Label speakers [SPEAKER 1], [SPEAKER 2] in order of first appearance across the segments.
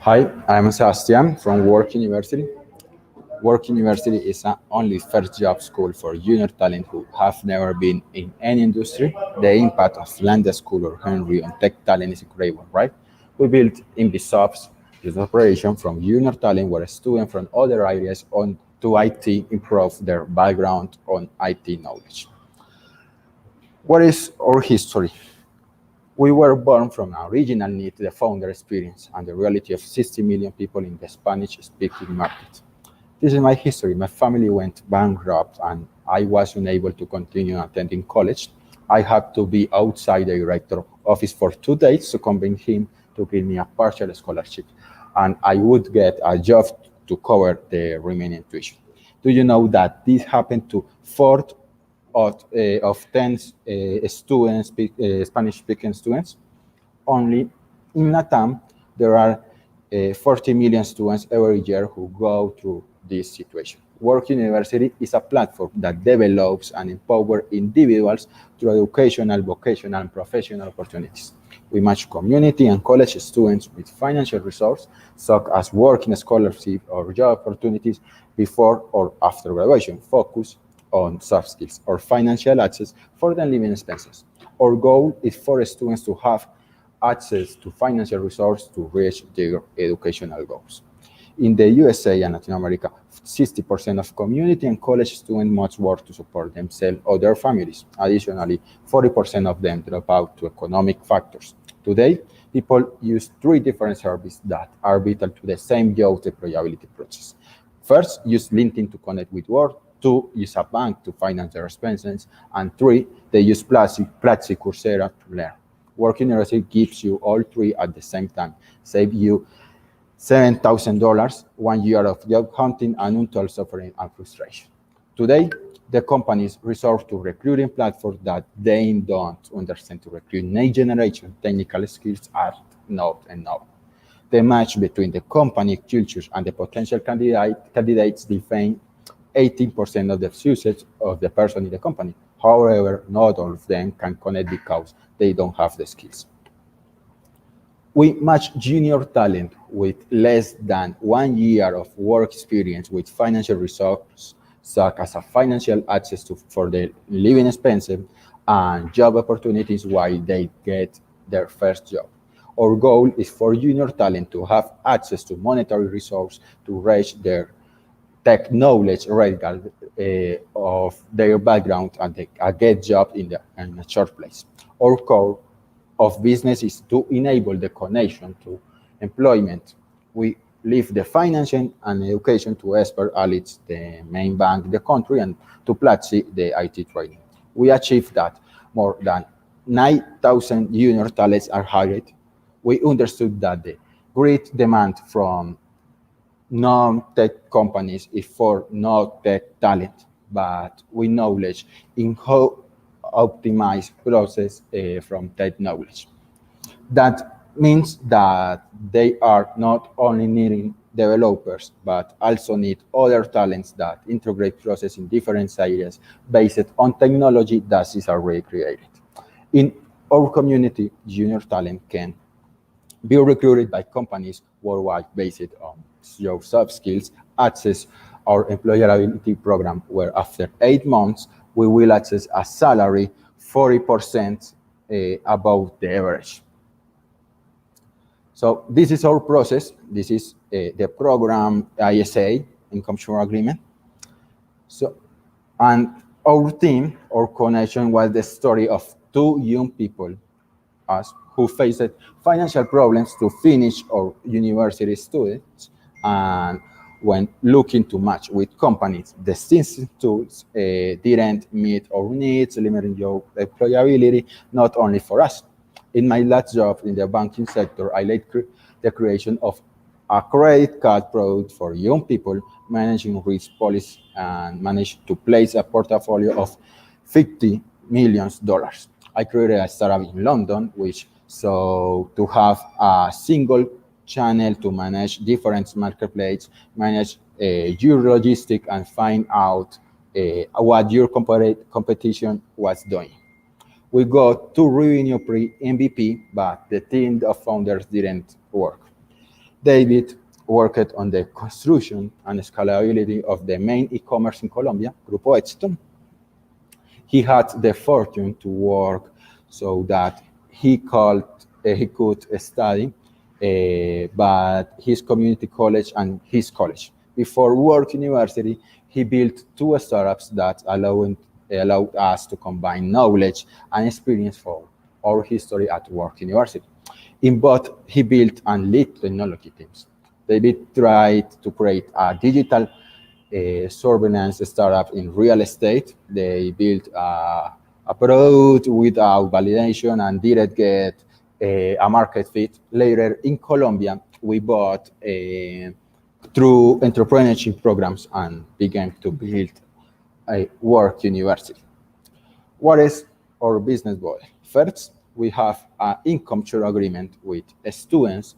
[SPEAKER 1] Hi, I'm Sebastian from WorkUniversity. WorkUniversity is an only first job school for junior talent who have never been in any industry. The impact of Landa School or Henry on tech talent is incredible, right? We built in BSOPs, this operation from junior talent where students from other areas on to IT improve their background on IT knowledge. What is our history? We were born from an original need to the founder experience and the reality of 60 million people in the Spanish-speaking market. This is my history. My family went bankrupt and I was unable to continue attending college. I had to be outside the director office for 2 days to convince him to give me a partial scholarship and I would get a job to cover the remaining tuition. Do you know that this happened to four of 10 students, Spanish-speaking students? Only in LATAM, there are 40 million students every year who go through this situation. WorkUniversity is a platform that develops and empowers individuals through educational, vocational, and professional opportunities. We match community and college students with financial resources, such as working scholarship or job opportunities before or after graduation, focus on soft skills or financial access for their living expenses. Our goal is for students to have access to financial resources to reach their educational goals. In the USA and Latin America, 60% of community and college students must work to support themselves or their families. Additionally, 40% of them drop out to economic factors. Today, people use three different services that are vital to the same job employability process. First, use LinkedIn to connect with work. Two, use a bank to finance their expenses. And three, they use Platzi Coursera to learn. WorkUniversity gives you all three at the same time, save you $7,000, 1 year of job hunting and untold suffering and frustration. Today, the companies resort to recruiting platforms that they don't understand to recruit next generation technical skills are not enough. The match between the company cultures and the potential candidates define 18% of the usage of the person in the company. However, not all of them can connect because they don't have the skills. We match junior talent with less than 1 year of work experience with financial resources, such as a financial access for their living expenses and job opportunities while they get their first job. Our goal is for junior talent to have access to monetary resources to reach their tech knowledge regardless of their background and get job in a short place. Our core of business is to enable the connection to employment. We leave the financing and education to Esper Alitz, the main bank in the country, and to Platzi, the IT training. We achieved that more than 9,000 junior talents are hired. We understood that the great demand from non-tech companies is for non-tech talent, but we knowledge in how optimize process from tech knowledge. That means that they are not only needing developers, but also need other talents that integrate process in different areas based on technology that is already created. In our community, junior talent can be recruited by companies worldwide based on your soft skills, access our employability program, where after 8 months, we will access a salary 40% above the average. So this is our process. This is the program ISA, Income Share Agreement. So, and our team, our connection was the story of two young people us who faced financial problems to finish our university students and when looking to match with companies, the institutes didn't meet our needs, limiting job employability, not only for us. In my last job in the banking sector, I led the creation of a credit card product for young people, managing risk policy, and managed to place a portfolio of $50 million. I created a startup in London, which so to have a single channel to manage different marketplaces, manage your logistic, and find out what your competition was doing. We got two revenue pre-MVP, but the team of founders didn't work. David worked on the construction and scalability of the main e-commerce in Colombia, Grupo Éxito. He had the fortune to work so that he could study, but his community college and his college. Before WorkUniversity, he built two startups that allowed us to combine knowledge and experience for our history at WorkUniversity. In both, he built and led technology teams. David tried to create a digital surveillance startup in real estate. They built a product without validation and didn't get a market fit. Later in Colombia, we bought through entrepreneurship programs and began to build a WorkUniversity. What is our business model? First, we have an income share agreement with students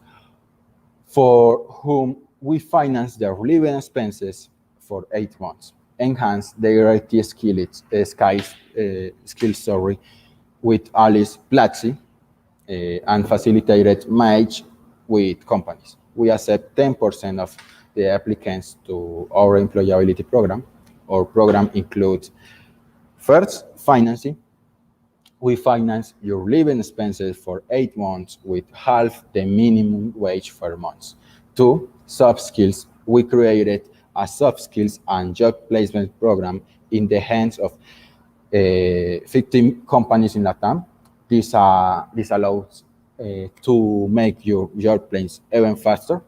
[SPEAKER 1] for whom we finance their living expenses for 8 months, enhance their IT skills, with Alice Platzi, and facilitated match with companies. We accept 10% of the applicants to our employability program. Our program includes first, financing. We finance your living expenses for 8 months with half the minimum wage per month. Two, soft skills. We created a soft skills and job placement program in the hands of 15 companies in Latam. This allows to make your job plans even faster.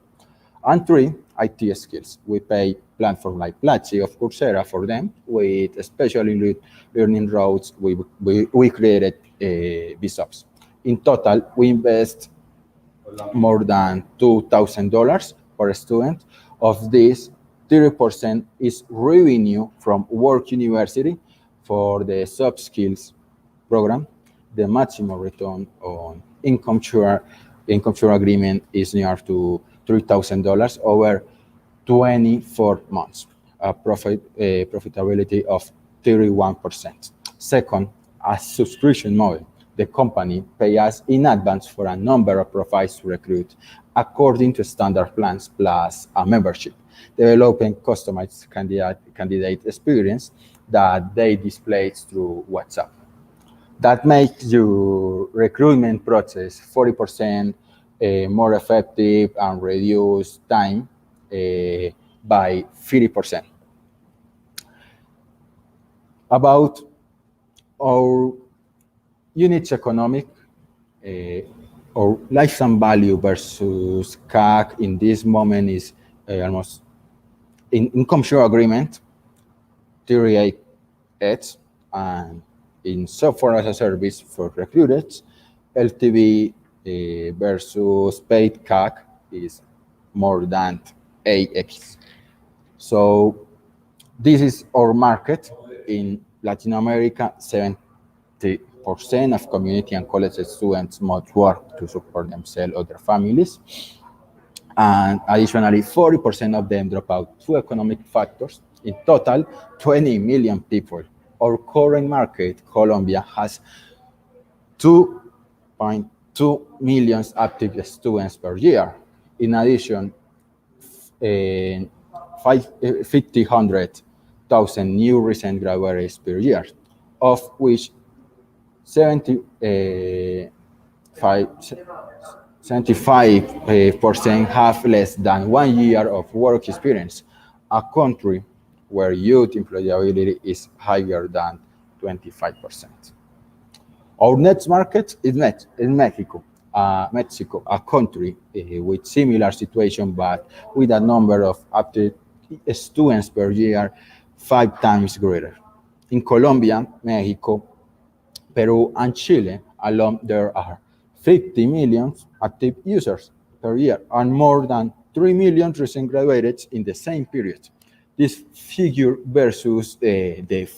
[SPEAKER 1] And three, IT skills. We pay platforms like Platzi of Coursera for them with especially learning routes. We created BSOPs. In total, we invest more than $2,000 per student. Of this, 30% is revenue from WorkUniversity for the soft skills program. The maximum return on income share agreement is near to $3,000 over 24 months, a profitability of 31%. Second, a subscription model. The company pays us in advance for a number of profiles to recruit according to standard plans plus a membership, developing customized candidate experience that they display through WhatsApp. That makes your recruitment process 40% more effective and reduce time by 50%. About our unit economic or lifetime value versus CAC in this moment is almost in income share agreement 38x, and in software as a service for recruiters, LTV versus paid CAC is more than 8x. So this is our market. In Latin America, 70% of community and college students must work to support themselves or their families. And additionally, 40% of them drop out through economic factors. In total, 20 million people. Our current market, Colombia, has 2.2 million active students per year. In addition, 500,000 new recent graduates per year, of which 75% have less than 1 year of work experience, a country where youth employability is higher than 25%. Our next market is Mexico. Mexico, a country with similar situation, but with a number of active students per year 5 times greater. In Colombia, Mexico, Peru, and Chile alone, there are 50 million active users per year and more than 3 million recent graduates in the same period. This figure versus the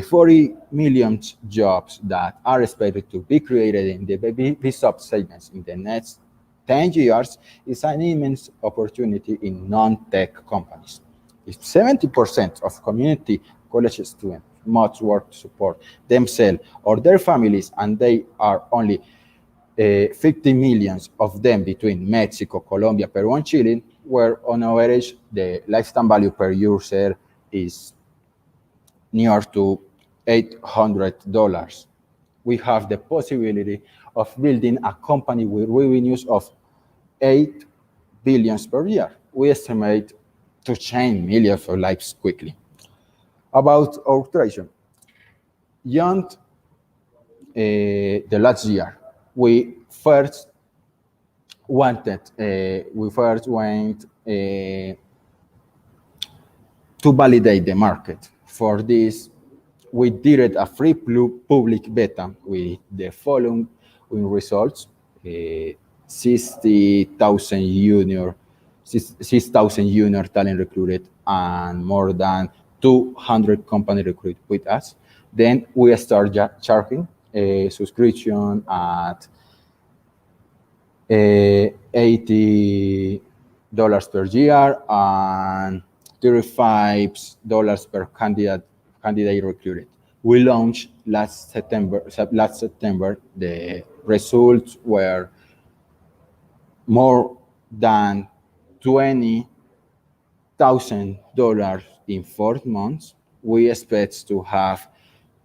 [SPEAKER 1] 40 million jobs that are expected to be created in the BSOP segments in the next 10 years is an immense opportunity in non-tech companies. If 70% of community college students much work to support themselves or their families, and they are only 50 millions of them between Mexico, Colombia, Peru, and Chile, where on average the lifetime value per user is near to $800. We have the possibility of building a company with revenues of 8 billions per year. We estimate to change millions of lives quickly. About our treasure, beyond the last year, we first went to validate the market. For this, we did a free public beta with the following results: 6,000 junior talent recruited and more than 200 company recruited with us. Then we start charging a subscription at $80 per year and $35 per candidate recruited. We launched last September. The results were more than $20,000 in 4 months. We expect to have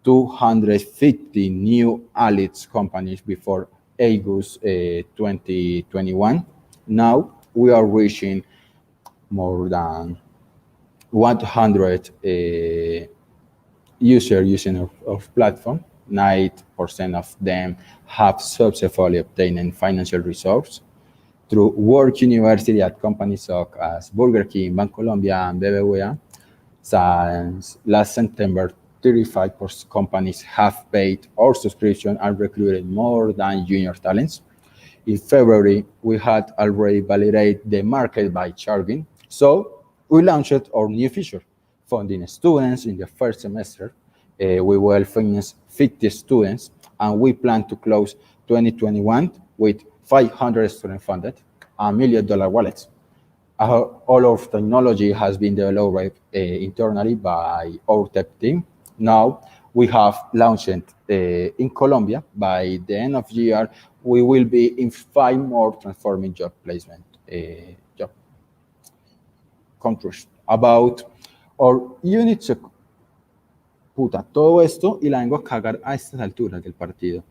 [SPEAKER 1] 250 new allied companies before August 2021. Now we are reaching more than 100 users using our platform. 9% of them have successfully obtained financial results through WorkUniversity at companies such as Burger King, Bancolombia, and BBVA. Since last September, 35% companies have paid our subscription and recruited more than junior talents. In February, we had already validated the market by charging, so we launched our new feature, funding students in the first semester. We will finish 50 students, and we plan to close 2021 with 500 student funded, $1 million wallets. All of technology has been developed internally by our tech team. Now we have launched in Colombia. By the end of the year, we will be in 5 more transforming job placement job countries. About our unit. Puta, todo esto y la vengo a cagar a estas alturas del partido.